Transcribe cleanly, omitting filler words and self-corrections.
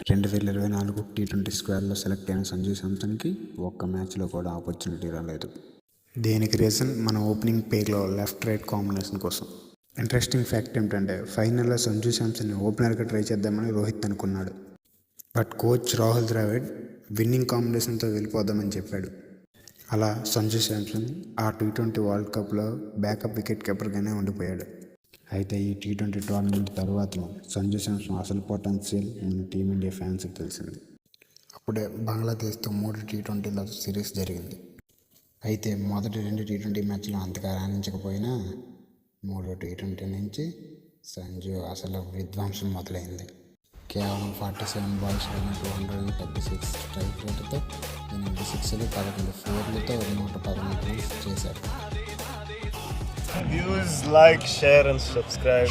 2024 T20 స్క్వాడ్లో select అయిన సంజు శాంసన్కి ఒక్క మ్యాచ్లో కూడా ఆపర్చునిటీ రాలేదు. దీనికి రీజన్ మన ఓపెనింగ్ పేర్లో లెఫ్ట్ రైట్ కాంబినేషన్ కోసం. ఇంట్రెస్టింగ్ ఫ్యాక్ట్ ఏమిటంటే ఫైనల్లో సంజు శాంసన్ని ఓపెనర్గా ట్రై చేద్దామని రోహిత్ అనుకున్నాడు. But coach Rahul Dravid winnowing కాంబినేషన్తో వెళ్ళిపోదామని చెప్పాడు. అలా సంజు శాంసన్ ఆ T20 వరల్డ్ కప్లో బ్యాకప్ వికెట్ కీపర్గానే ఉండిపోయాడు. అయితే ఈ T20 టోర్నమెంట్ తర్వాత సంజు శాంసన్ అసలు పొటెన్షియల్ మన టీమిండియా ఫ్యాన్స్కి తెలిసింది. అప్పుడే బంగ్లాదేశ్తో 3 T20ల సిరీస్ జరిగింది. అయితే మొదటి 2 T20 మ్యాచ్లు అంతగా రాణించకపోయినా 3వ T20 నుంచి సంజు అసలు విధ్వంసం మొదలైంది. కేవలం 47 బాల్స్లో 236 స్ట్రైక్ రేటుతో 8 సిక్స్లు 11 ఫోర్లతో 114 రన్స్ చేశారు. Views, like, share and subscribe.